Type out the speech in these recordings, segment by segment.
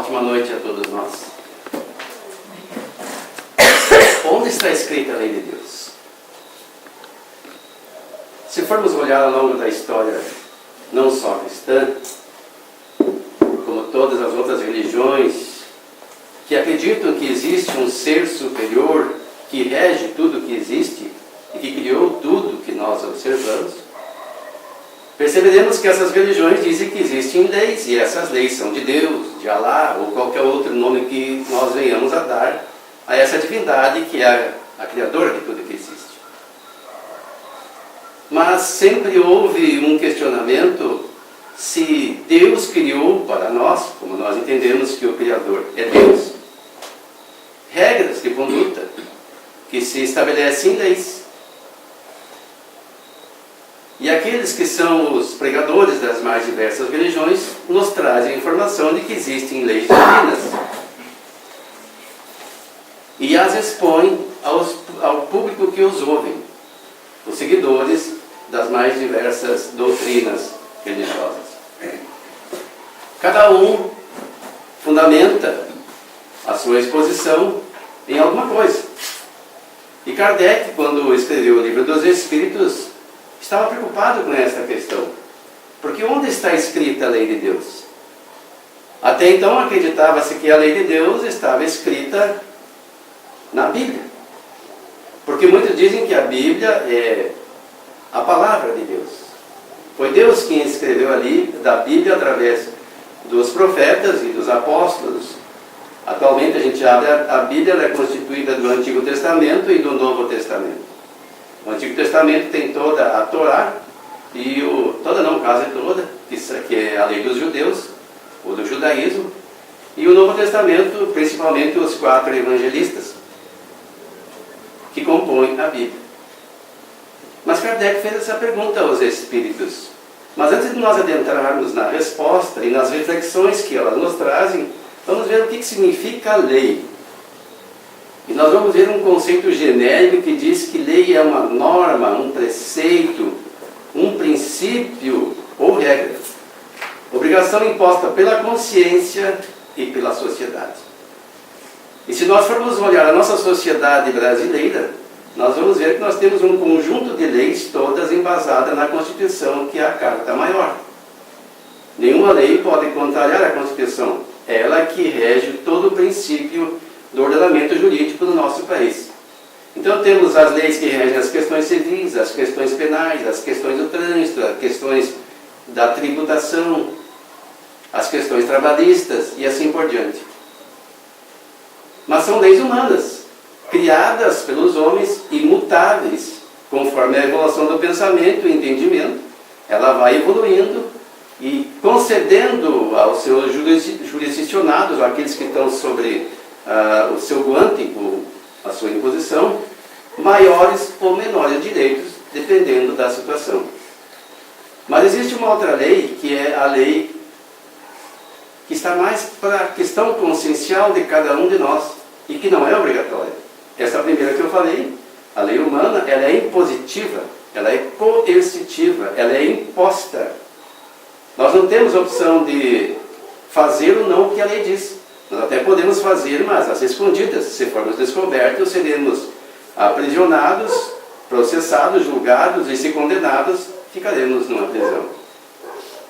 ótima noite a todos nós. Onde está escrita a lei de Deus? Se formos olhar ao longo da história, não só cristã, como todas as outras religiões, que acreditam que existe um ser superior que rege tudo que existe e que criou tudo que nós observamos, perceberemos que essas religiões dizem que existem leis, e essas leis são de Deus, de Alá, ou qualquer outro nome que nós venhamos a dar a essa divindade que é a criadora de tudo que existe. Mas sempre houve um questionamento se Deus criou para nós, como nós entendemos que o Criador é Deus, regras de conduta que se estabelecem em leis. E aqueles que são os pregadores das mais diversas religiões nos trazem a informação de que existem leis divinas e as expõem ao público que os ouvem, os seguidores das mais diversas doutrinas religiosas. Cada um fundamenta a sua exposição em alguma coisa. E Kardec, quando escreveu o Livro dos Espíritos, estava preocupado com essa questão. Porque onde está escrita a lei de Deus? Até então acreditava-se que a lei de Deus estava escrita na Bíblia. Porque muitos dizem que a Bíblia é a palavra de Deus. Foi Deus quem escreveu ali da Bíblia através dos profetas e dos apóstolos. Atualmente a gente abre a Bíblia, ela é constituída do Antigo Testamento e do Novo Testamento. O Antigo Testamento tem toda a Torá, e quase toda, que é a lei dos judeus, ou do judaísmo, e o Novo Testamento, principalmente os 4 evangelistas, que compõem a Bíblia. Mas Kardec fez essa pergunta aos espíritos. Mas antes de nós adentrarmos na resposta e nas reflexões que elas nos trazem, vamos ver o que significa lei. E nós vamos ver um conceito genérico que diz que lei é uma norma, um preceito, um princípio ou regra. Obrigação imposta pela consciência e pela sociedade. E se nós formos olhar a nossa sociedade brasileira, nós vamos ver que nós temos um conjunto de leis todas embasadas na Constituição, que é a Carta Maior. Nenhuma lei pode contrariar a Constituição. Ela que rege todo o princípio do ordenamento jurídico do nosso país. Então temos as leis que regem as questões civis, as questões penais, as questões do trânsito, as questões da tributação, as questões trabalhistas e assim por diante. Mas são leis humanas, criadas pelos homens, imutáveis, conforme a evolução do pensamento e entendimento. Ela vai evoluindo e concedendo aos seus jurisdicionados, aqueles que estão sobre o seu guante, a sua imposição, maiores ou menores direitos, dependendo da situação. Mas existe uma outra lei, que é a lei que está mais para a questão consciencial de cada um de nós, e que não é obrigatória. Essa primeira que eu falei, a lei humana, ela é impositiva, ela é coercitiva, ela é imposta. Nós não temos opção de fazer ou não o que a lei diz. Nós até podemos fazer, mas às escondidas. Se formos descobertos, seremos aprisionados, processados, julgados e, se condenados, ficaremos numa prisão.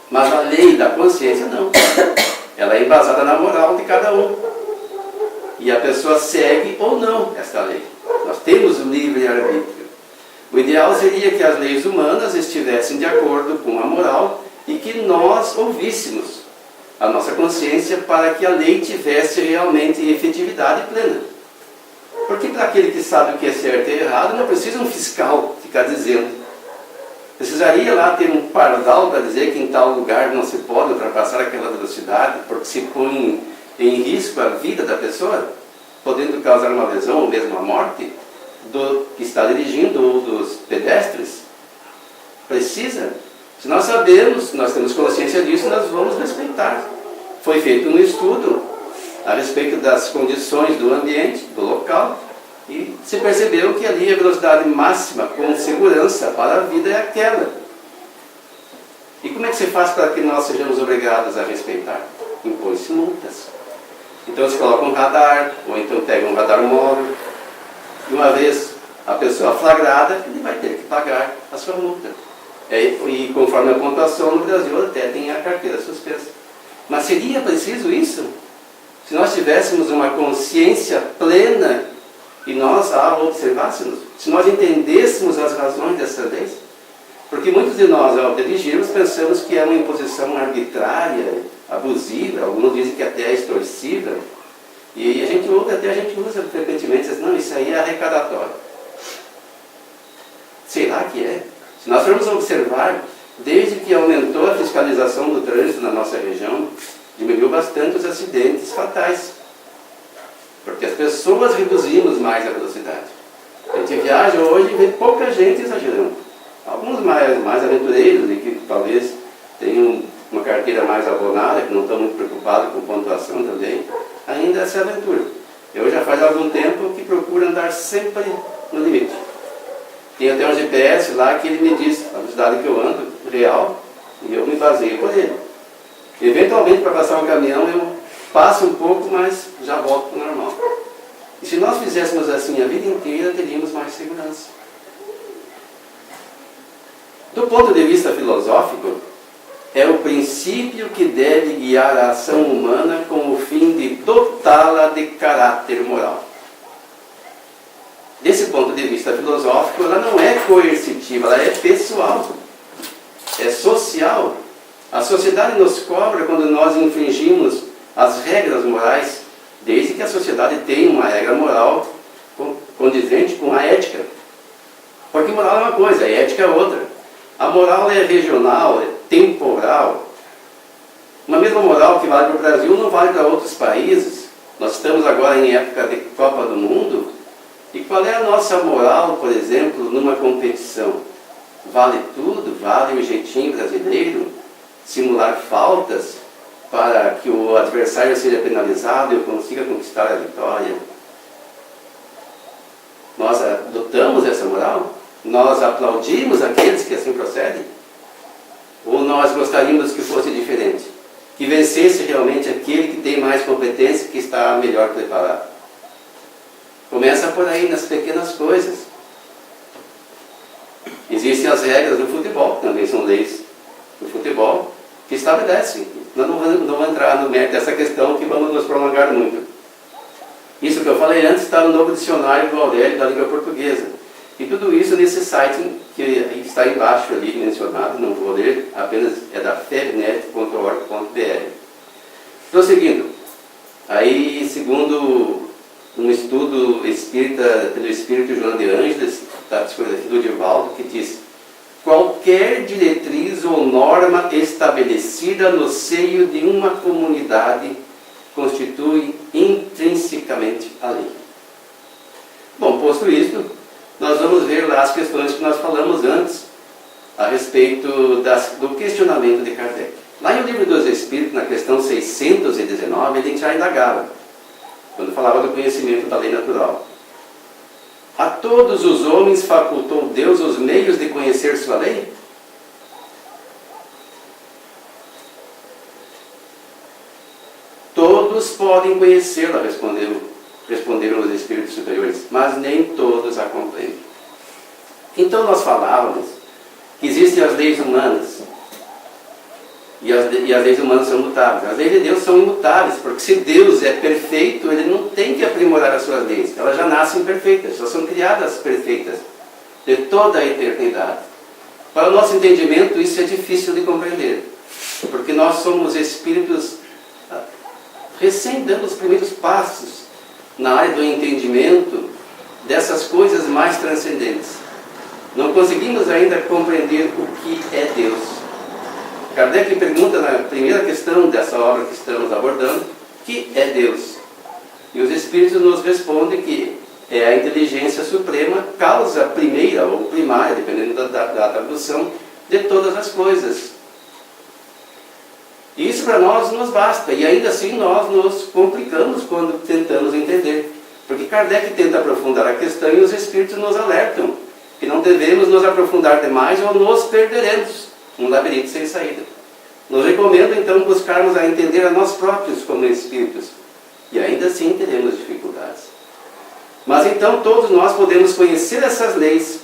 Mas a lei da consciência não. Ela é embasada na moral de cada um. E a pessoa segue ou não esta lei. Nós temos o livre-arbítrio. O ideal seria que as leis humanas estivessem de acordo com a moral e que nós ouvíssemos a nossa consciência para que a lei tivesse realmente efetividade plena. Porque para aquele que sabe o que é certo e errado, não precisa um fiscal ficar dizendo. Precisaria lá ter um pardal para dizer que em tal lugar não se pode ultrapassar aquela velocidade, porque se põe em risco a vida da pessoa, podendo causar uma lesão ou mesmo a morte do que está dirigindo ou dos pedestres. Precisa? Se nós sabemos, nós temos consciência disso, nós vamos respeitar. Foi feito um estudo a respeito das condições do ambiente, do local, e se percebeu que ali a velocidade máxima com segurança para a vida é aquela. E como é que se faz para que nós sejamos obrigados a respeitar? Impõe-se multas. Então se coloca um radar, ou então pega um radar móvel, e uma vez a pessoa flagrada, ele vai ter que pagar a sua multa. E conforme a pontuação no Brasil, até tem a carteira suspensa. Mas seria preciso isso? Se nós tivéssemos uma consciência plena e nós a observássemos, se nós entendêssemos as razões dessa lei, porque muitos de nós, ao dirigirmos, pensamos que é uma imposição arbitrária, abusiva, alguns dizem que até é extorsiva, e a gente usa frequentemente, diz, não, isso aí é arrecadatório. Sei lá que é. Se nós formos observar, desde que aumentou a fiscalização do trânsito na nossa região, diminuiu bastante os acidentes fatais. Porque as pessoas reduzimos mais a velocidade. A gente viaja hoje e vê pouca gente exagerando. Alguns mais aventureiros e que talvez tenham uma carteira mais abonada, que não estão muito preocupados com pontuação também, ainda se aventura. Eu já faz algum tempo que procuro andar sempre no limite. Tem até um GPS lá que ele me diz a velocidade que eu ando, real, e eu me baseio por ele. Eventualmente, para passar um caminhão, eu passo um pouco, mas já volto para o normal. E se nós fizéssemos assim a vida inteira, teríamos mais segurança. Do ponto de vista filosófico, é o princípio que deve guiar a ação humana com o fim de dotá-la de caráter moral. Desse ponto de vista filosófico, ela não é coercitiva, ela é pessoal, é social. A sociedade nos cobra quando nós infringimos as regras morais, desde que a sociedade tenha uma regra moral condizente com a ética. Porque moral é uma coisa, a ética é outra. A moral é regional, é temporal. Uma mesma moral que vale para o Brasil não vale para outros países. Nós estamos agora em época de Copa do Mundo. E qual é a nossa moral, por exemplo, numa competição? Vale tudo? Vale o jeitinho brasileiro? Simular faltas para que o adversário seja penalizado e eu consiga conquistar a vitória? Nós adotamos essa moral? Nós aplaudimos aqueles que assim procedem? Ou nós gostaríamos que fosse diferente? Que vencesse realmente aquele que tem mais competência, que está melhor preparado? Começa por aí, nas pequenas coisas. Existem as regras do futebol, que também são leis do futebol, que estabelecem. Nós não vamos entrar no mérito dessa questão, que vamos nos prolongar muito. Isso que eu falei antes está no novo dicionário do Aurélio da língua portuguesa. E tudo isso nesse site que está embaixo ali mencionado, não vou ler, apenas é da febnet.org.br. Prosseguindo, aí segundo um estudo espírita pelo espírito João de Ângeles, da psicografia do Divaldo, que diz: qualquer diretriz ou norma estabelecida no seio de uma comunidade constitui intrinsecamente a lei. Bom, posto isto, nós vamos ver lá as questões que nós falamos antes a respeito do questionamento de Kardec. Lá em O Livro dos Espíritos, na questão 619, ele já indagava, quando falava do conhecimento da lei natural. A todos os homens facultou Deus os meios de conhecer sua lei? Todos podem conhecê-la, responderam os espíritos superiores, mas nem todos a compreendem. Então nós falávamos que existem as leis humanas, e as leis humanas são mutáveis. As leis de Deus são imutáveis, porque se Deus é perfeito, Ele não tem que aprimorar as suas leis. Elas já nascem perfeitas, já são criadas perfeitas, de toda a eternidade. Para o nosso entendimento, isso é difícil de compreender, porque nós somos espíritos recém dando os primeiros passos na área do entendimento dessas coisas mais transcendentes. Não conseguimos ainda compreender o que é Deus. Kardec pergunta na primeira questão dessa obra que estamos abordando, o que é Deus? E os Espíritos nos respondem que é a inteligência suprema, causa primeira ou primária, dependendo da tradução, de todas as coisas. E isso para nós nos basta, e ainda assim nós nos complicamos quando tentamos entender. Porque Kardec tenta aprofundar a questão e os Espíritos nos alertam que não devemos nos aprofundar demais ou nos perderemos num labirinto sem saída. Nos recomendo então buscarmos a entender a nós próprios como Espíritos, E ainda assim teremos dificuldades. Mas então todos nós podemos conhecer essas leis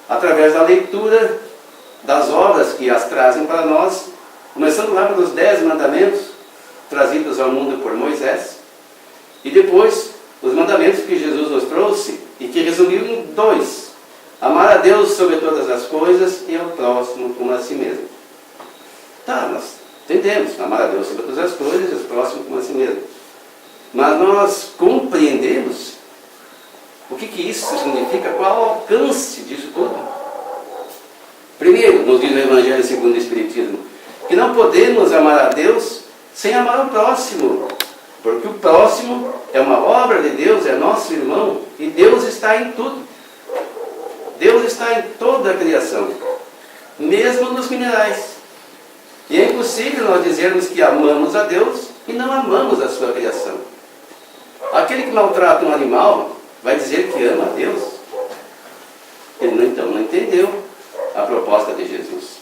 através da leitura das obras que as trazem para nós, começando lá pelos 10 mandamentos trazidos ao mundo por Moisés, e depois os mandamentos que Jesus nos trouxe e que resumiu em 2: amar a Deus sobre todas as coisas e ao próximo como a si mesmo. Tá, nós entendemos, amar a Deus sobre todas as coisas e ao próximo como a si mesmo. Mas nós compreendemos o que isso significa, qual o alcance disso tudo. Primeiro, nos diz o Evangelho segundo o Espiritismo, que não podemos amar a Deus sem amar o próximo, porque o próximo é uma obra de Deus, é nosso irmão, e Deus está em tudo. Deus está em toda a criação, mesmo nos minerais. E é impossível nós dizermos que amamos a Deus e não amamos a sua criação. Aquele que maltrata um animal vai dizer que ama a Deus? Ele então não entendeu a proposta de Jesus.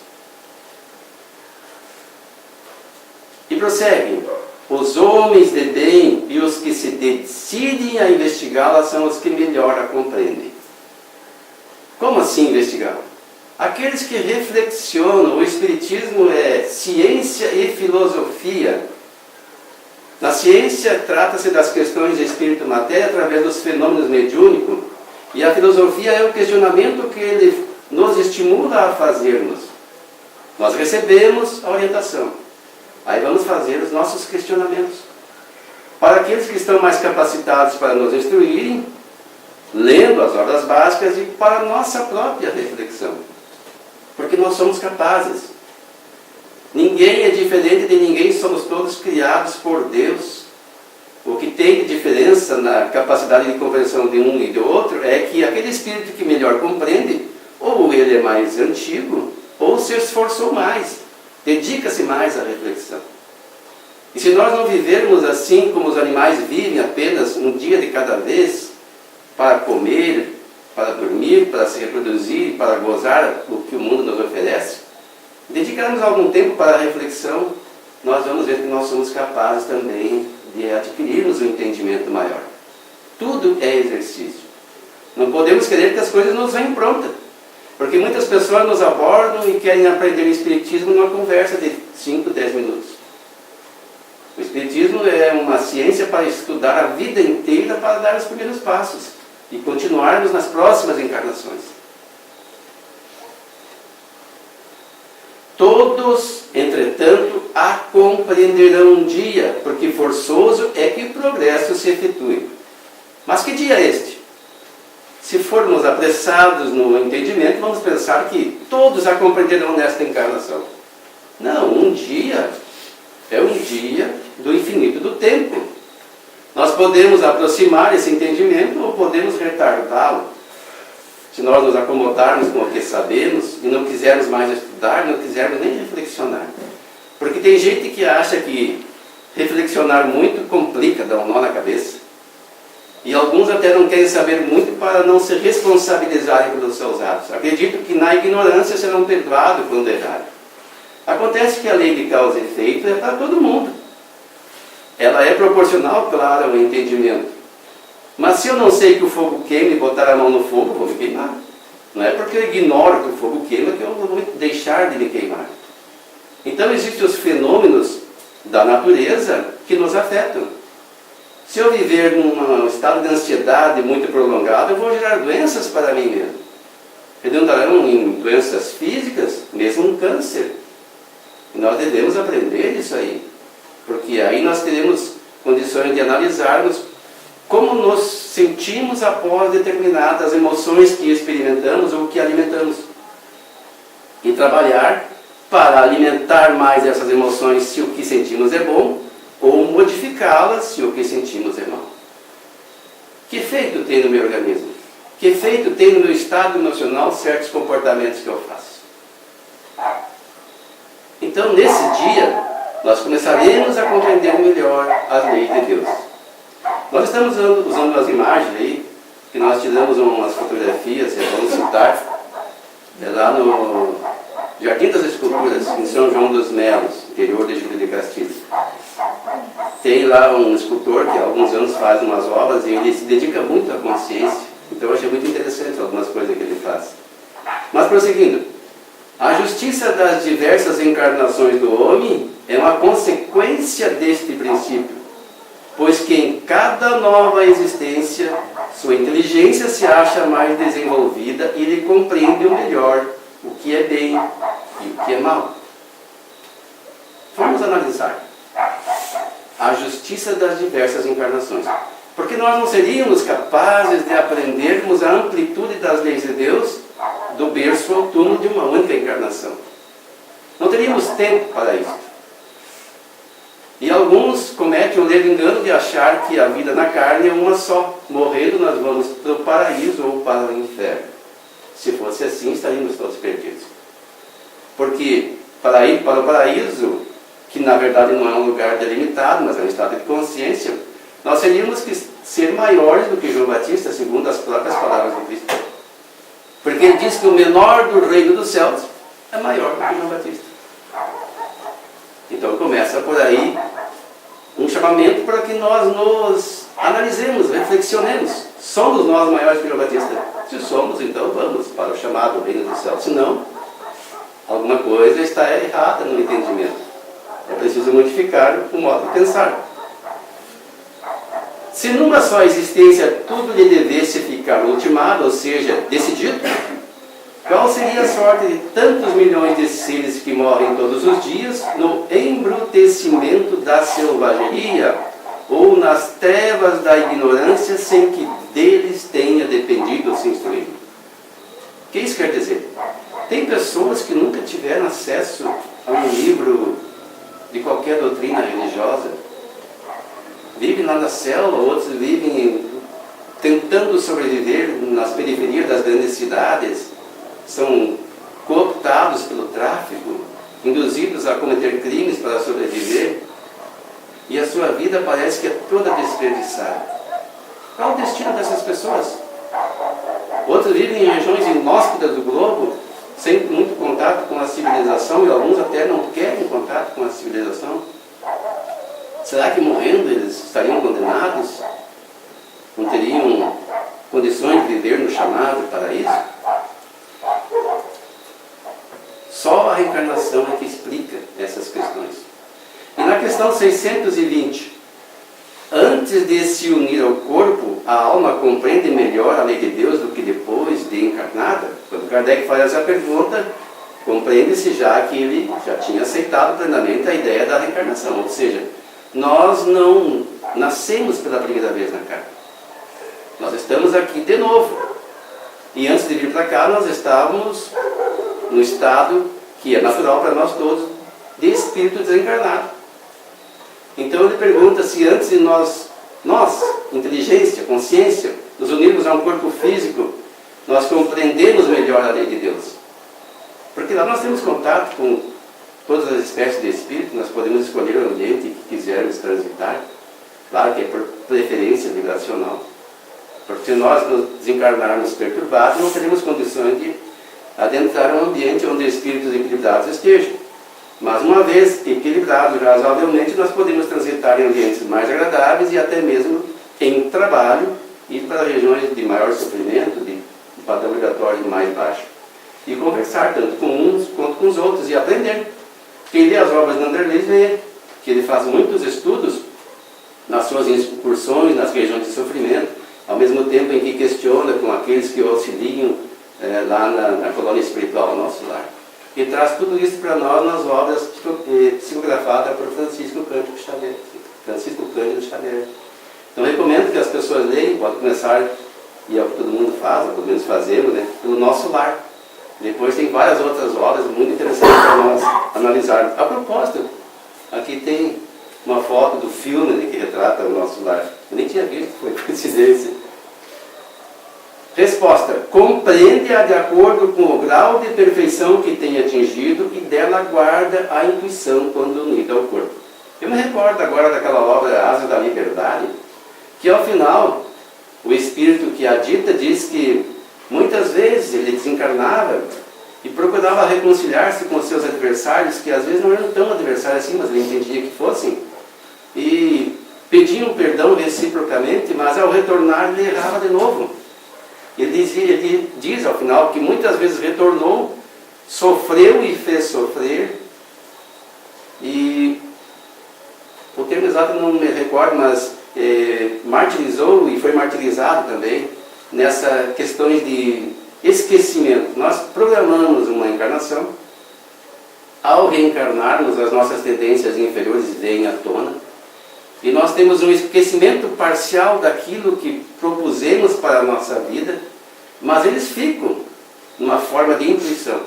E prossegue: os homens de bem e os que se decidem a investigá-la são os que melhor a compreendem. Como assim investigá-la? Aqueles que reflexionam. O Espiritismo é ciência e filosofia. Na ciência trata-se das questões de espírito e matéria através dos fenômenos mediúnicos, e a filosofia é o questionamento que ele nos estimula a fazermos. Nós recebemos a orientação, aí vamos fazer os nossos questionamentos. Para aqueles que estão mais capacitados para nos instruírem, lendo as obras básicas, e para a nossa própria reflexão, porque nós somos capazes. Ninguém é diferente de ninguém, somos todos criados por Deus. O que tem de diferença na capacidade de compreensão de um e do outro é que aquele espírito que melhor compreende, ou ele é mais antigo, ou se esforçou mais, dedica-se mais à reflexão. E se nós não vivermos assim como os animais vivem, apenas um dia de cada vez, para comer, para dormir, para se reproduzir, para gozar o que o mundo nos oferece, dedicarmos algum tempo para a reflexão, nós vamos ver que nós somos capazes também de adquirirmos um entendimento maior. Tudo é exercício. Não podemos querer que as coisas nos venham prontas, porque muitas pessoas nos abordam e querem aprender o Espiritismo numa conversa de 5, 10 minutos. O Espiritismo é uma ciência para estudar a vida inteira, para dar os primeiros passos e continuarmos nas próximas encarnações. Todos, entretanto, a compreenderão um dia, porque forçoso é que o progresso se efetue. Mas que dia é este? Se formos apressados no entendimento, vamos pensar que todos a compreenderão nesta encarnação. Não, um dia é um dia do infinito do tempo. Nós podemos aproximar esse entendimento ou podemos retardá-lo. Se nós nos acomodarmos com o que sabemos e não quisermos mais estudar, não quisermos nem reflexionar. Porque tem gente que acha que reflexionar muito complica, dá um nó na cabeça. E alguns até não querem saber muito para não se responsabilizarem pelos seus atos. Acredito que na ignorância serão perdoados quando errarem. Acontece que a lei de causa e efeito é para todo mundo. Ela é proporcional, claro, ao entendimento. Mas se eu não sei que o fogo queima e botar a mão no fogo, vou me queimar. Não é porque eu ignoro que o fogo queima que eu vou deixar de me queimar. Então existem os fenômenos da natureza que nos afetam. Se eu viver num estado de ansiedade muito prolongado, eu vou gerar doenças para mim mesmo. Redundarão em doenças físicas, mesmo um câncer. E nós devemos aprender isso aí. Porque aí nós teremos condições de analisarmos como nos sentimos após determinadas emoções que experimentamos ou que alimentamos. E trabalhar para alimentar mais essas emoções se o que sentimos é bom, ou modificá-las se o que sentimos é mau. Que efeito tem no meu organismo? Que efeito tem no meu estado emocional certos comportamentos que eu faço? Então, nesse dia, nós começaremos a compreender melhor as leis de Deus. Nós estamos usando as imagens aí, que nós tiramos umas fotografias, vamos citar, lá no Jardim das Esculturas, em São João dos Melos, interior de Júlio de Castilhos. Tem lá um escultor que há alguns anos faz umas obras e ele se dedica muito à consciência. Então eu achei muito interessante algumas coisas que ele faz. Mas prosseguindo, a justiça das diversas encarnações do homem é uma consequência deste princípio, pois que em cada nova existência sua inteligência se acha mais desenvolvida e ele compreende o melhor o que é bem e o que é mal. Vamos analisar a justiça das diversas encarnações. Porque nós não seríamos capazes de aprendermos a amplitude das leis de Deus do berço ao túmulo de uma única encarnação. Não teríamos tempo para isso. E alguns cometem o ledo engano de achar que a vida na carne é uma só. Morrendo nós vamos para o paraíso ou para o inferno. Se fosse assim, estaríamos todos perdidos. Porque para ir para o paraíso, que na verdade não é um lugar delimitado, mas é um estado de consciência, nós teríamos que ser maiores do que João Batista, segundo as próprias palavras de Cristo. Porque ele diz que o menor do reino dos céus é maior do que João Batista. Então começa por aí um chamamento para que nós nos analisemos, reflexionemos. Somos nós maiores que João Batista? Se somos, então vamos para o chamado reino dos céus. Se não, alguma coisa está errada no entendimento. É preciso modificar o modo de pensar. Se numa só existência tudo lhe devesse ficar ultimado, ou seja, decidido, qual seria a sorte de tantos milhões de seres que morrem todos os dias no embrutecimento da selvageria ou nas trevas da ignorância sem que deles tenha dependido se instruir? O que isso quer dizer? Tem pessoas que nunca tiveram acesso a um livro de qualquer doutrina religiosa, vivem lá na selva, outros vivem tentando sobreviver nas periferias das grandes cidades, são cooptados pelo tráfico, induzidos a cometer crimes para sobreviver, e a sua vida parece que é toda desperdiçada. Qual o destino dessas pessoas? Outros vivem em regiões inóspitas do globo, sem muito contato com a civilização, e alguns até não querem contato com a civilização. Será que morrendo eles estariam condenados? Não teriam condições de viver no chamado paraíso? Só a reencarnação é que explica essas questões. E na questão 620, antes de se unir ao corpo, a alma compreende melhor a lei de Deus do que depois de encarnada? Quando Kardec faz essa pergunta, compreende-se já que ele já tinha aceitado plenamente a ideia da reencarnação. Ou seja, nós não nascemos pela primeira vez na carne. Nós estamos aqui de novo. E antes de vir para cá, nós estávamos no estado que é natural para nós todos, de espírito desencarnado. Então ele pergunta se antes de nós, inteligência, consciência, nos unirmos a um corpo físico, nós compreendemos melhor a lei de Deus. Porque lá nós temos contato com todas as espécies de espírito, nós podemos escolher o ambiente que quisermos transitar, claro que é por preferência vibracional. Porque se nós nos desencarnarmos perturbados, não teremos condições de adentrar um ambiente onde espíritos equilibrados estejam. Mas uma vez equilibrados razoavelmente, nós podemos transitar em ambientes mais agradáveis e até mesmo em trabalho, ir para regiões de maior sofrimento, de padrão vibratório mais baixo. E conversar tanto com uns quanto com os outros e aprender. Quem lê as obras de André Luiz vê que ele faz muitos estudos nas suas incursões, nas regiões de sofrimento, ao mesmo tempo em que questiona com aqueles que o auxiliam lá na colônia espiritual ao nosso lar. E traz tudo isso para nós nas obras psicografadas por Francisco Cândido Xavier. Então recomendo que as pessoas leiam, podem começar, e é o que todo mundo faz, ou pelo menos fazemos, pelo nosso lar. Depois tem várias outras obras muito interessantes para nós analisarmos. A propósito, aqui tem uma foto do filme que retrata o nosso lar. Eu nem tinha visto, foi coincidência. Resposta: compreende-a de acordo com o grau de perfeição que tem atingido e dela guarda a intuição quando unida ao corpo. Eu me recordo agora daquela obra Asa da Liberdade, que ao final o espírito que a dita diz que muitas vezes ele desencarnava e procurava reconciliar-se com os seus adversários, que às vezes não eram tão adversários assim, mas ele entendia que fossem. E pediam perdão reciprocamente, mas ao retornar ele errava de novo. Ele diz ao final que muitas vezes retornou, sofreu e fez sofrer, e o termo exato não me recordo, mas martirizou e foi martirizado também nessa questão de esquecimento. Nós programamos uma encarnação, ao reencarnarmos as nossas tendências inferiores vêm à tona, e nós temos um esquecimento parcial daquilo que propusemos para a nossa vida, mas eles ficam numa forma de intuição.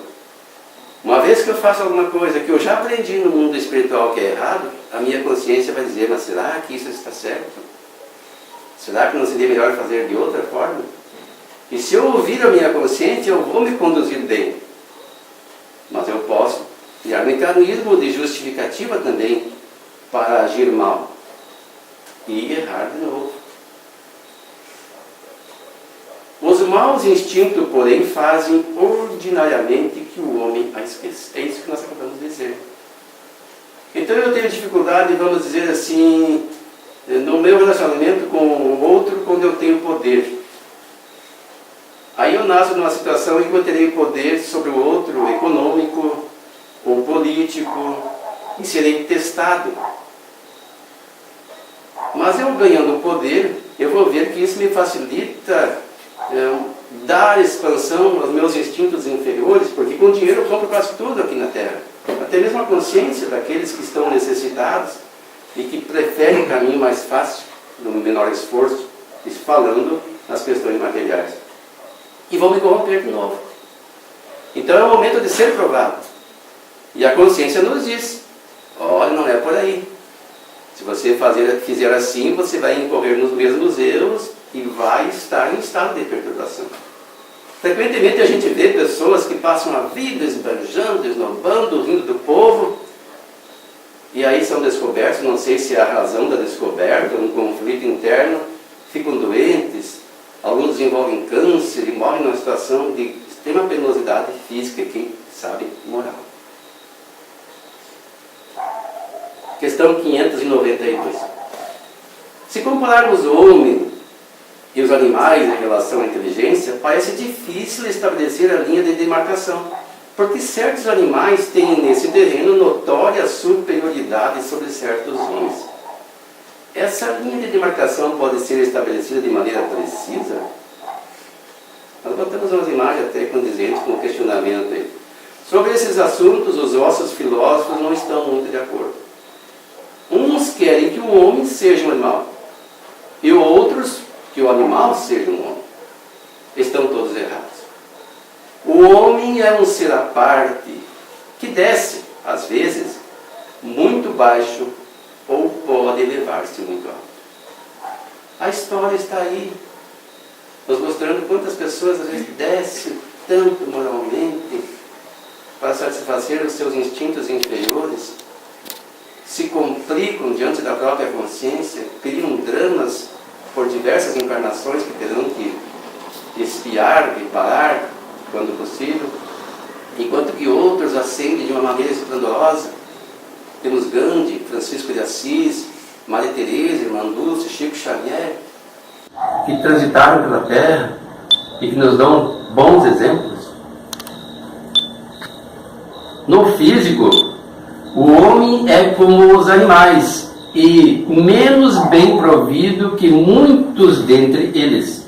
Uma vez que eu faço alguma coisa que eu já aprendi no mundo espiritual que é errado, a minha consciência vai dizer, mas será que isso está certo? Será que não seria melhor fazer de outra forma? E se eu ouvir a minha consciência, eu vou me conduzir bem. Mas eu posso criar um mecanismo de justificativa também para agir mal e errar de novo. Os maus instintos, porém, fazem ordinariamente que o homem a esqueça. É isso que nós acabamos de dizer. Então eu tenho dificuldade, vamos dizer assim, no meu relacionamento com o outro quando eu tenho poder. Aí eu nasço numa situação em que eu terei poder sobre o outro, econômico ou político, e serei testado. Mas eu ganhando poder, eu vou ver que isso me facilita dar expansão aos meus instintos inferiores, porque com dinheiro eu compro quase tudo aqui na Terra. Até mesmo a consciência daqueles que estão necessitados e que preferem o caminho mais fácil, no menor esforço, falando nas questões materiais. E vão me corromper de novo. Então é o momento de ser provado. E a consciência nos diz, olha, não é por aí. Se você fizer assim, você vai incorrer nos mesmos erros e vai estar em estado de perturbação. Frequentemente a gente vê pessoas que passam a vida esbanjando, esnobando, rindo do povo, e aí são descobertos, não sei se é a razão da descoberta, um conflito interno, ficam doentes, alguns desenvolvem câncer e morrem numa situação de extrema penosidade física, quem sabe moral. Questão 592. Se compararmos o homem e os animais em relação à inteligência, parece difícil estabelecer a linha de demarcação, porque certos animais têm nesse terreno notória superioridade sobre certos homens. Essa linha de demarcação pode ser estabelecida de maneira precisa? Nós botamos umas imagens até condizentes com o questionamento aí. Sobre esses assuntos, os nossos filósofos não estão muito de acordo. Uns querem que o homem seja um animal, e outros que o animal seja um homem. Estão todos errados. O homem é um ser à parte, que desce, às vezes, muito baixo, ou pode elevar-se muito alto. A história está aí, nos mostrando quantas pessoas às vezes descem tanto moralmente para satisfazer os seus instintos inferiores, se complicam diante da própria consciência, criam dramas por diversas encarnações que terão que espiar, reparar, quando possível, enquanto que outros ascendem de uma maneira esplendorosa. Temos Gandhi, Francisco de Assis, Maria Teresa, Irmã Dulce, Chico Xavier, que transitaram pela Terra e que nos dão bons exemplos. No físico, o homem é como os animais e menos bem provido que muitos dentre eles.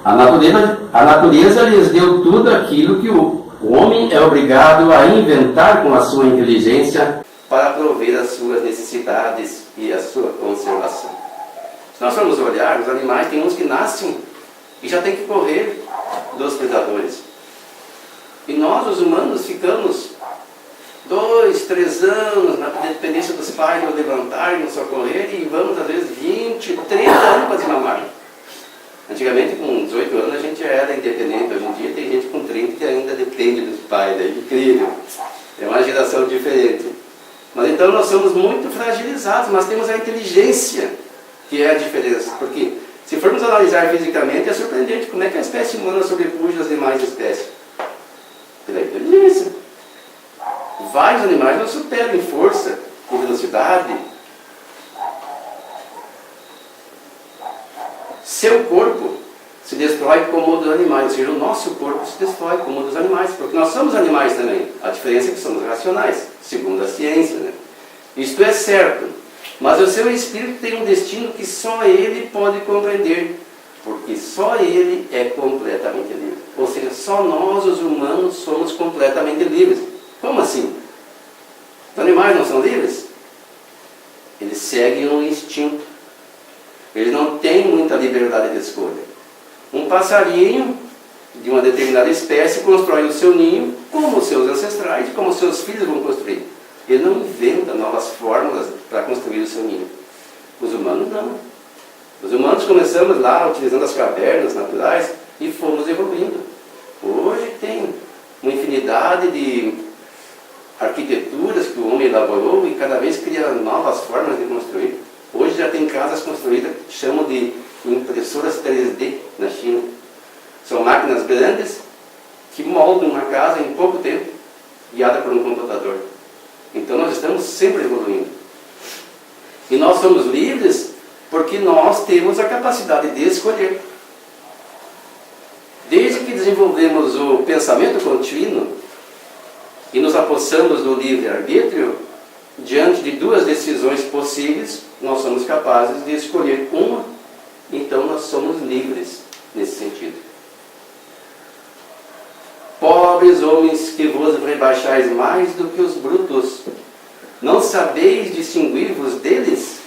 A natureza lhes deu tudo aquilo que o homem é obrigado a inventar com a sua inteligência para prover as suas necessidades e a sua conservação. Se nós formos olhar, os animais tem uns que nascem e já tem que correr dos predadores. E nós, os humanos, ficamos 2, 3 anos na dependência dos pais nos levantar e nos socorrer, e vamos às vezes 20, 30 anos para desmamar. Antigamente, com 18 anos, a gente já era independente. Hoje em dia tem gente com 30 que ainda depende dos pais. É incrível. É uma geração diferente. Mas então nós somos muito fragilizados, mas temos a inteligência que é a diferença. Porque se formos analisar fisicamente, é surpreendente como é que a espécie humana sobrepuja as demais espécies. Pela inteligência. Vários animais nos superam em força, em velocidade. Seu corpo se destrói como o dos animais, ou seja, o nosso corpo se destrói como o dos animais, porque nós somos animais também. A diferença é que somos racionais, segundo a ciência, né? Isto é certo, mas o seu espírito tem um destino que só ele pode compreender, porque só ele é completamente livre. Ou seja, só nós, os humanos, somos completamente livres. Como assim? Os animais não são livres? Eles seguem um instinto. Eles não têm muita liberdade de escolha. Um passarinho de uma determinada espécie constrói o seu ninho como os seus ancestrais, como os seus filhos vão construir. Ele não inventa novas fórmulas para construir o seu ninho. Os humanos não. Os humanos começamos lá utilizando as cavernas naturais e fomos evoluindo. Hoje tem uma infinidade de arquiteturas que o homem elaborou e cada vez cria novas formas de construir. Hoje já tem casas construídas que chamam de impressoras 3D na China. São máquinas grandes que moldam uma casa em pouco tempo, guiada por um computador. Então nós estamos sempre evoluindo. E nós somos livres porque nós temos a capacidade de escolher. Desde que desenvolvemos o pensamento contínuo e nos apossamos do livre-arbítrio, diante de duas decisões possíveis, nós somos capazes de escolher uma. Então nós somos livres nesse sentido. Pobres homens que vos rebaixais mais do que os brutos, não sabeis distinguir-vos deles?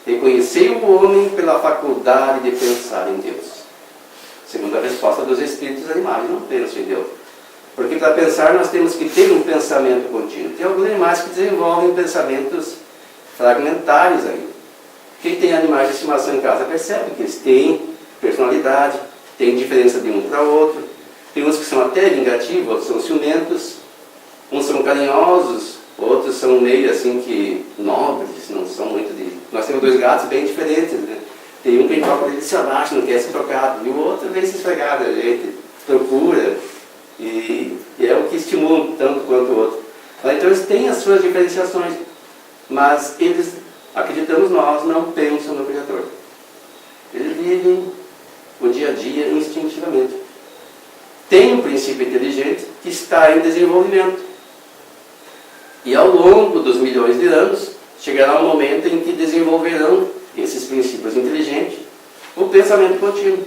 Reconhecei o homem pela faculdade de pensar em Deus. Segundo a resposta dos espíritos animais, não pensam em Deus. Porque para pensar nós temos que ter um pensamento contínuo. Tem alguns animais que desenvolvem pensamentos fragmentários ainda. Quem tem animais de estimação em casa percebe que eles têm personalidade, têm diferença de um para o outro. Tem uns que são até vingativos, outros são ciumentos. Uns são carinhosos, outros são meio assim que nobres, não são muito de... Nós temos dois gatos bem diferentes, né? Tem um que troca ele se abaixa, não quer ser trocado. E o outro vem se esfregar da gente, procura. E é o que estimula um tanto quanto o outro. Então eles têm as suas diferenciações, mas eles, acreditamos nós, não pensam no Criador. Eles vivem o dia a dia instintivamente. Tem um princípio inteligente que está em desenvolvimento. E ao longo dos milhões de anos, chegará um momento em que desenvolverão esses princípios inteligentes, o pensamento contínuo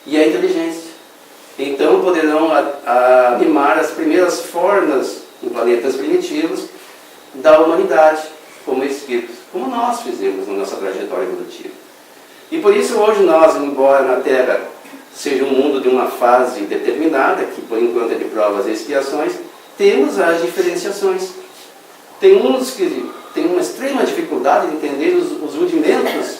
e a inteligência. Então poderão animar as primeiras formas em planetas primitivos da humanidade, como espíritos, como nós fizemos na nossa trajetória evolutiva. E por isso hoje nós, embora na Terra seja um mundo de uma fase determinada, que por enquanto é de provas e expiações, temos as diferenciações. Tem uns que têm uma extrema dificuldade de entender os rudimentos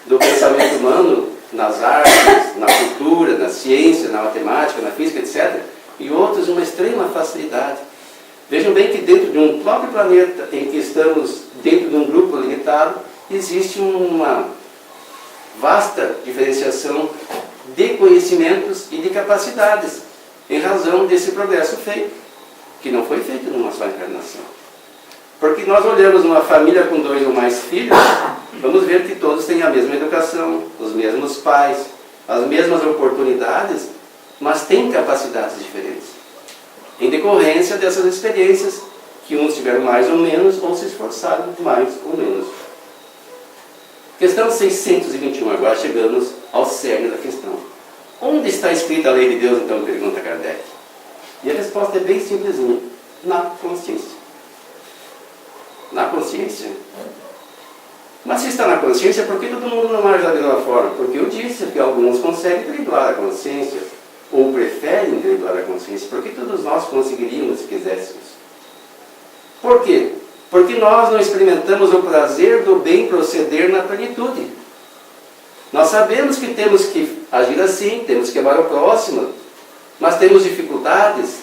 do pensamento humano, nas artes, na cultura, na ciência, na matemática, na física, etc. E outros uma extrema facilidade. Vejam bem que dentro de um próprio planeta, em que estamos dentro de um grupo limitado, existe uma vasta diferenciação de conhecimentos e de capacidades, em razão desse progresso feito, que não foi feito numa só encarnação. Porque nós olhamos uma família com 2 ou mais filhos, vamos ver que todos têm a mesma educação, os mesmos pais, as mesmas oportunidades, mas têm capacidades diferentes. Em decorrência dessas experiências, que uns tiveram mais ou menos, ou se esforçaram mais ou menos. Questão 621, agora chegamos ao cerne da questão. Onde está escrita a lei de Deus, então, pergunta Kardec? E a resposta é bem simplesinha: na consciência. Na consciência? Mas se está na consciência, por que todo mundo não age da mesma forma? Porque eu disse que alguns conseguem driblar a consciência, ou preferem driblar a consciência, porque todos nós conseguiríamos se quiséssemos. Por quê? Porque nós não experimentamos o prazer do bem proceder na plenitude. Nós sabemos que temos que agir assim, temos que amar o próximo, mas temos dificuldades.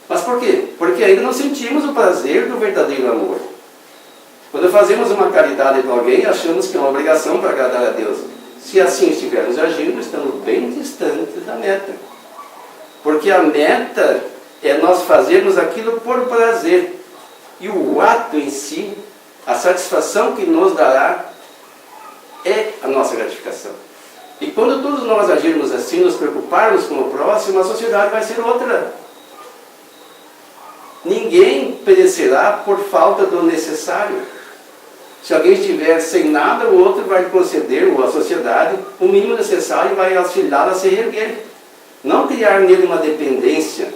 Mas por quê? Porque ainda não sentimos o prazer do verdadeiro amor. Quando fazemos uma caridade para alguém, achamos que é uma obrigação para agradar a Deus. Se assim estivermos agindo, estamos bem distantes da meta. Porque a meta é nós fazermos aquilo por prazer. E o ato em si, a satisfação que nos dará, é a nossa nossa gratificação. E quando todos nós agirmos assim, nos preocuparmos com o próximo, a sociedade vai ser outra. Ninguém perecerá por falta do necessário. Se alguém estiver sem nada, o outro vai conceder, ou a sociedade, o mínimo necessário e vai auxiliá-lo a se reerguer. Não criar nele uma dependência,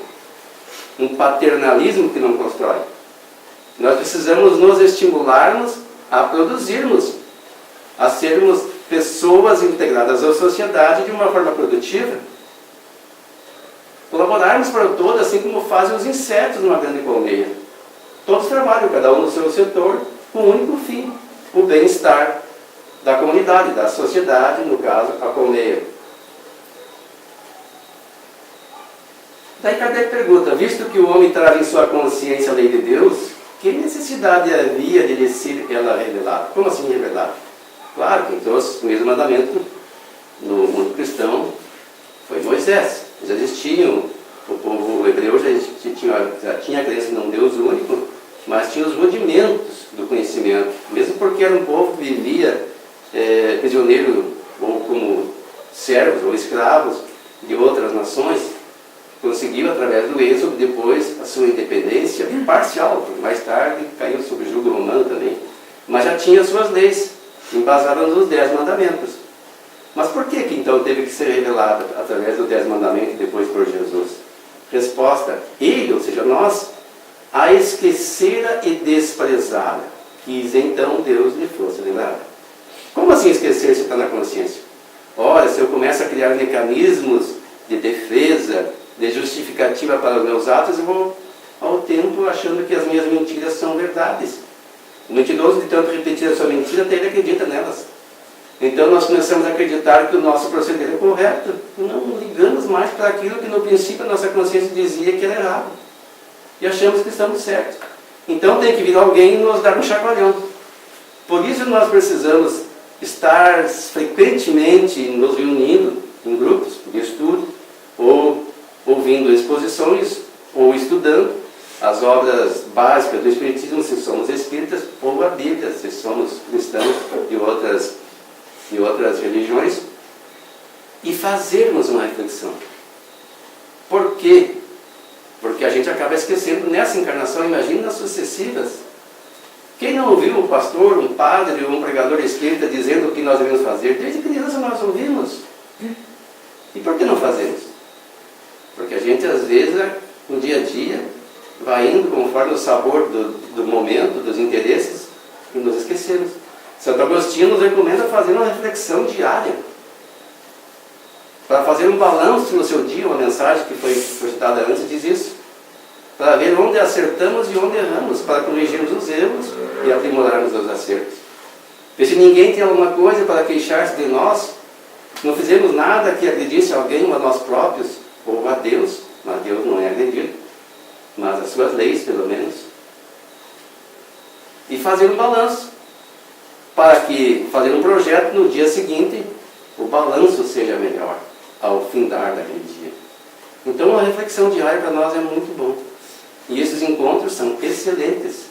um paternalismo que não constrói. Nós precisamos nos estimularmos a produzirmos, a sermos pessoas integradas à sociedade de uma forma produtiva. Colaborarmos para o todo, assim como fazem os insetos numa grande colmeia. Todos trabalham, cada um no seu setor, com um único fim: o bem-estar da comunidade, da sociedade, no caso, a colmeia. Daí Kardec pergunta: visto que o homem traz em sua consciência a lei de Deus, que necessidade havia de lhe ser ela revelada? Como assim revelada? Claro, quem trouxe o mesmo mandamento no mundo cristão foi Moisés. Já existiam, o povo hebreu já tinha a crença num Deus único, mas tinha os rudimentos do conhecimento, mesmo porque era um povo que vivia prisioneiro ou como servos ou escravos de outras nações. Conseguiu, através do êxodo, depois a sua independência parcial, porque mais tarde caiu sob o jugo romano também, mas já tinha suas leis, embasadas nos 10 mandamentos. Mas por que então teve que ser revelado através dos 10 mandamentos e depois por Jesus? Resposta: ele, ou seja, nós, a esquecera e desprezara, quis então Deus lhe fosse lembrado. Como assim esquecer se está na consciência? Ora, se eu começo a criar mecanismos de defesa, de justificativa para os meus atos, eu vou ao tempo achando que as minhas mentiras são verdades. O mentiroso, de tanto repetir a sua mentira, até ele acredita nelas. Então nós começamos a acreditar que o nosso proceder é correto. Não ligamos mais para aquilo que no princípio a nossa consciência dizia que era errado. E achamos que estamos certos. Então tem que vir alguém e nos dar um chacoalhão. Por isso nós precisamos estar frequentemente nos reunindo em grupos de estudo, ou ouvindo exposições, ou estudando as obras básicas do Espiritismo, se somos espíritas, ou a Bíblia, se somos cristãos de outras religiões, e fazermos uma reflexão. Por quê? Porque a gente acaba esquecendo nessa encarnação, imagina nas sucessivas. Quem não ouviu um pastor, um padre, um pregador espírita dizendo o que nós devemos fazer? Desde criança nós ouvimos. E por que não fazemos? Porque a gente, às vezes, no dia a dia, vai indo conforme o sabor do momento, dos interesses, e nos esquecemos. Santo Agostinho nos recomenda fazer uma reflexão diária, para fazer um balanço no seu dia. Uma mensagem que foi projetada antes diz isso, para ver onde acertamos e onde erramos, para corrigirmos os erros e aprimorarmos os acertos. E se ninguém tem alguma coisa para queixar-se de nós, não fizemos nada que agredisse alguém ou a nós próprios, ou a Deus, mas Deus não é agredido, mas as suas leis, pelo menos. E fazer um balanço, para que, fazer um projeto no dia seguinte, o balanço seja melhor, ao findar daquele dia. Então, uma reflexão diária para nós é muito bom. E esses encontros são excelentes,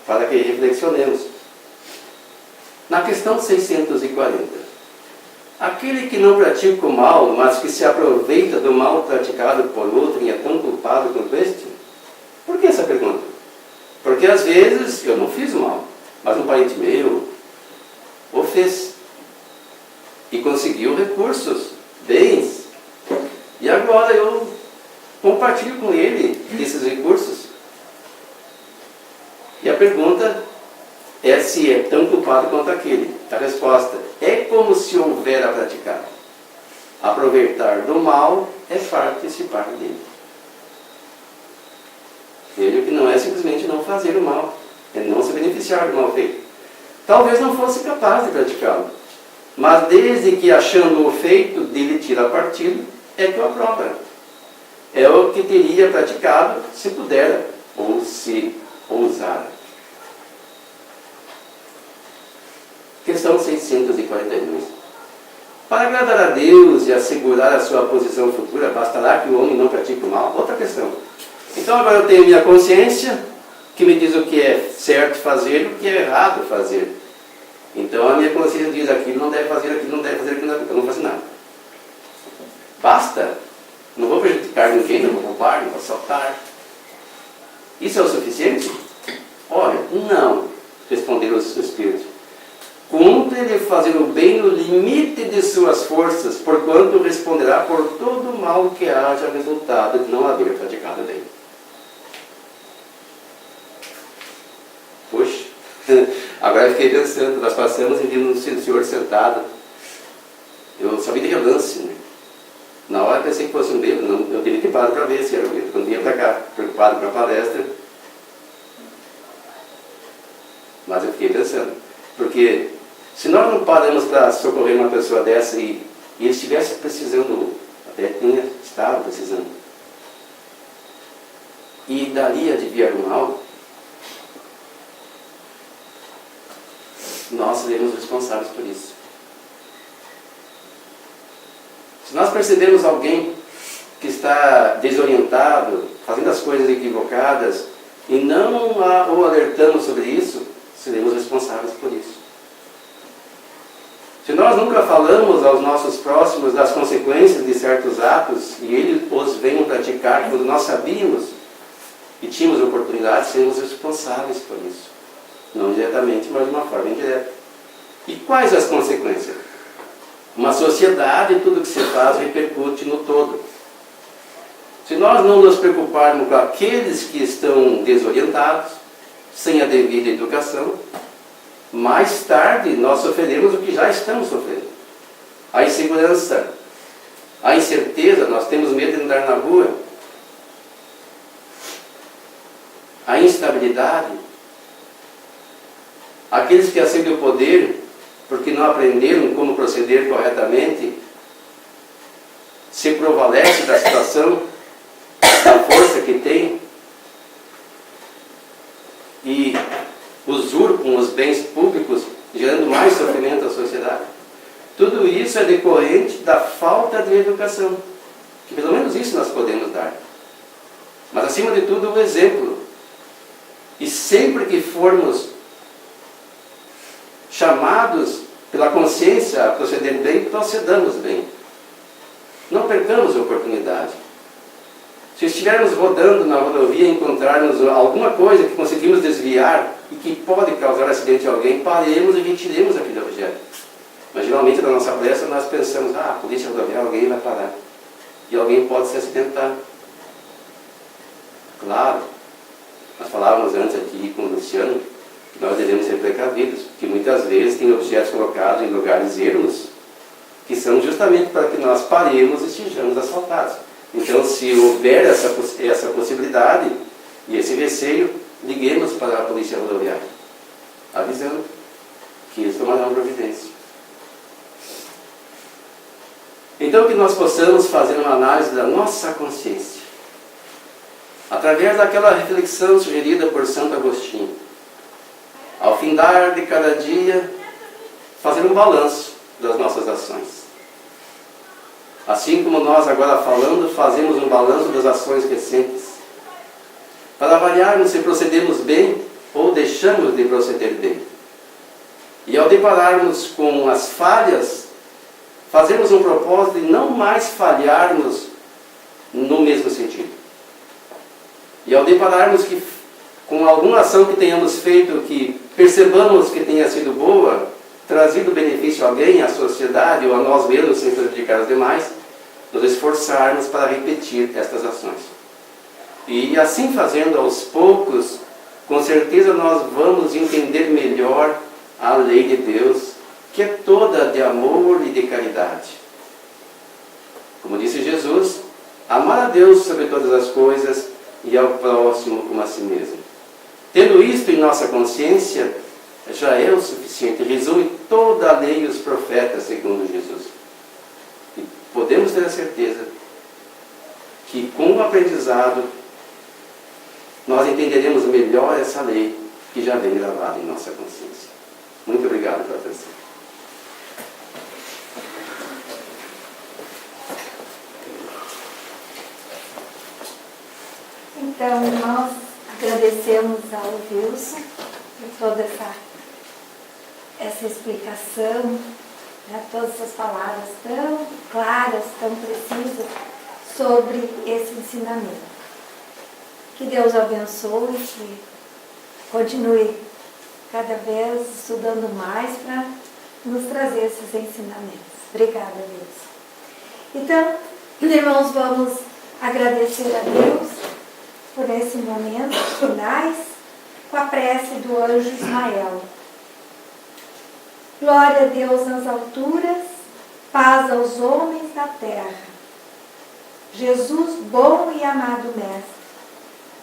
para que reflexionemos. Na questão 640, aquele que não pratica o mal, mas que se aproveita do mal praticado por outro e é tão culpado quanto este? Por que essa pergunta? Porque às vezes eu não fiz o mal, mas um parente meu o fez. E conseguiu recursos, bens. E agora eu compartilho com ele esses recursos. E a pergunta é se é tão culpado quanto aquele. A resposta é como se houvera praticado. Aproveitar do mal é participar dele. Veja que não é simplesmente não fazer o mal, é não se beneficiar do mal feito. Talvez não fosse capaz de praticá-lo, mas desde que achando o feito dele tira partido, é que o aprova. É o que teria praticado se pudera, ou se ousara. Questão 642. Para agradar a Deus e assegurar a sua posição futura, bastará que o homem não pratique o mal? Outra questão. Então agora eu tenho minha consciência, que me diz o que é certo fazer e o que é errado fazer. Então a minha consciência diz aquilo não deve fazer, aquilo não deve fazer, aquilo não deve fazer. Eu não faço nada. Basta. Não vou prejudicar ninguém, não vou roubar, não vou assaltar. Isso é o suficiente? Olha, não, responderam os espíritos. Cumpre-lhe fazer o bem no limite de suas forças, porquanto responderá por todo o mal que haja resultado de não haver praticado bem. Puxa, agora eu fiquei pensando, nós passamos e vimos o senhor sentado. Eu só vi de relance, né? Na hora eu pensei que fosse um bêbado, eu teria que parar para ver se era um bêbado. Quando vinha para cá, preocupado com a palestra. Mas eu fiquei pensando, porque se nós não paramos para socorrer uma pessoa dessa e ele estivesse precisando, até estava precisando, e dali adivinhar o mal, nós seremos responsáveis por isso. Se nós percebemos alguém que está desorientado, fazendo as coisas equivocadas, e não o alertamos sobre isso, seremos responsáveis por isso. Se nós nunca falamos aos nossos próximos das consequências de certos atos, e eles os venham praticar quando nós sabíamos e tínhamos oportunidade, seremos responsáveis por isso. Não diretamente, mas de uma forma indireta. E quais as consequências? Uma sociedade, tudo que se faz repercute no todo. Se nós não nos preocuparmos com aqueles que estão desorientados, sem a devida educação, mais tarde nós sofreremos o que já estamos sofrendo. A insegurança, a incerteza, nós temos medo de andar na rua, a instabilidade, aqueles que ascendem o poder porque não aprenderam como proceder corretamente, se prevalece da situação, da força que tem, e usurpam os bens públicos, gerando mais sofrimento à sociedade. Tudo isso é decorrente da falta de educação, que pelo menos isso nós podemos dar. Mas acima de tudo o exemplo. E sempre que formos chamados pela consciência a proceder bem, procedamos bem. Não percamos a oportunidade. Se estivermos rodando na rodovia e encontrarmos alguma coisa que conseguimos desviar e que pode causar acidente a alguém, paremos e retiremos aquele objeto. Mas geralmente na nossa pressa nós pensamos, a polícia rodoviária, alguém vai parar. E alguém pode se acidentar. Claro, nós falávamos antes aqui com o Luciano, que nós devemos ser precavidos, porque muitas vezes tem objetos colocados em lugares ermos, que são justamente para que nós paremos e sejamos assaltados. Então, se houver essa possibilidade e esse receio, liguemos para a polícia rodoviária, avisando que eles tomarão providência. Então, que nós possamos fazer uma análise da nossa consciência, através daquela reflexão sugerida por Santo Agostinho. Ao findar de cada dia, fazer um balanço das nossas ações. Assim como nós agora falando, fazemos um balanço das ações recentes, para avaliarmos se procedemos bem ou deixamos de proceder bem. E ao depararmos com as falhas, fazermos um propósito de não mais falharmos no mesmo sentido. E ao depararmos com alguma ação que tenhamos feito, que percebamos que tenha sido boa, trazido benefício a alguém, à sociedade ou a nós mesmos, sem prejudicar os demais, nos esforçarmos para repetir estas ações. E assim fazendo aos poucos, com certeza nós vamos entender melhor a lei de Deus, que é toda de amor e de caridade. Como disse Jesus, amar a Deus sobre todas as coisas e ao próximo como a si mesmo. Tendo isto em nossa consciência, já é o suficiente, resume toda a lei e os profetas, segundo Jesus. E podemos ter a certeza que com o aprendizado nós entenderemos melhor essa lei que já vem gravada em nossa consciência. Muito obrigado pela atenção. Então, nós agradecemos ao Wilson por toda essa explicação, né, todas essas palavras tão claras, tão precisas sobre esse ensinamento. Que Deus abençoe, que continue cada vez estudando mais para nos trazer esses ensinamentos. Obrigada, Deus. Então, irmãos, vamos agradecer a Deus por esse momento finais com a prece do anjo Ismael. Glória a Deus nas alturas, paz aos homens da terra. Jesus, bom e amado Mestre,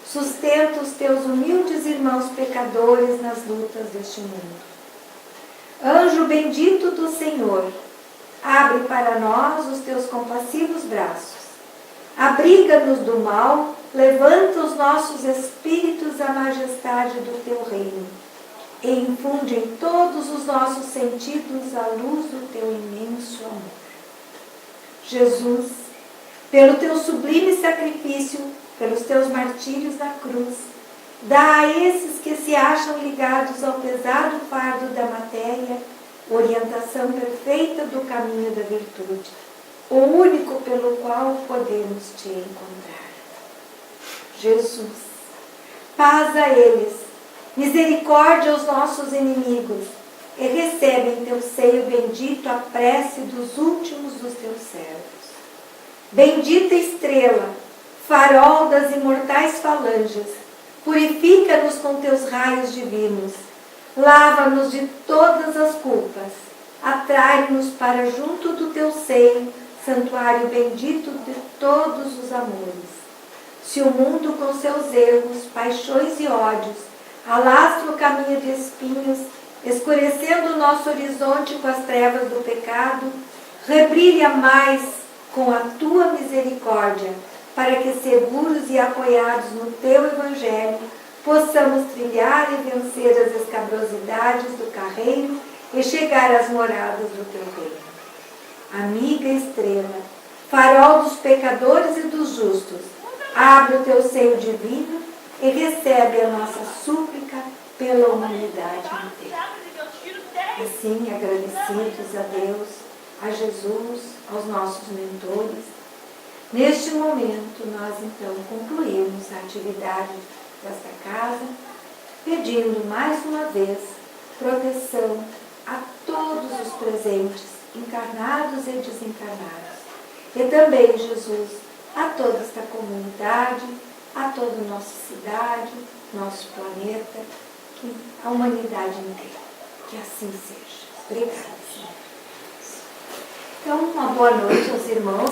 sustenta os teus humildes irmãos pecadores nas lutas deste mundo. Anjo bendito do Senhor, abre para nós os teus compassivos braços. Abriga-nos do mal, levanta os nossos espíritos à majestade do teu reino e infunde em todos os nossos sentidos a luz do teu imenso amor. Jesus, pelo teu sublime sacrifício, pelos teus martírios na cruz, dá a esses que se acham ligados ao pesado fardo da matéria orientação perfeita do caminho da virtude, o único pelo qual podemos te encontrar. Jesus, paz a eles, misericórdia aos nossos inimigos, e recebe em teu seio bendito a prece dos últimos dos teus servos. Bendita estrela, farol das imortais falanges, purifica-nos com teus raios divinos, lava-nos de todas as culpas, atrai-nos para junto do teu seio, santuário bendito de todos os amores. Se o mundo com seus erros, paixões e ódios alastra o caminho de espinhos, escurecendo o nosso horizonte com as trevas do pecado, rebrilha mais com a tua misericórdia, para que seguros e apoiados no teu Evangelho, possamos trilhar e vencer as escabrosidades do carreiro e chegar às moradas do teu reino. Amiga estrela, farol dos pecadores e dos justos, abre o teu seio divino e recebe a nossa súplica pela humanidade inteira. Assim, agradecidos a Deus, a Jesus, aos nossos mentores, neste momento nós então concluímos a atividade desta casa, pedindo mais uma vez proteção a todos os presentes, encarnados e desencarnados. E também, Jesus, a toda esta comunidade, a toda a nossa cidade, nosso planeta, a humanidade inteira. Que assim seja. Obrigada, Senhor. Então, uma boa noite aos irmãos.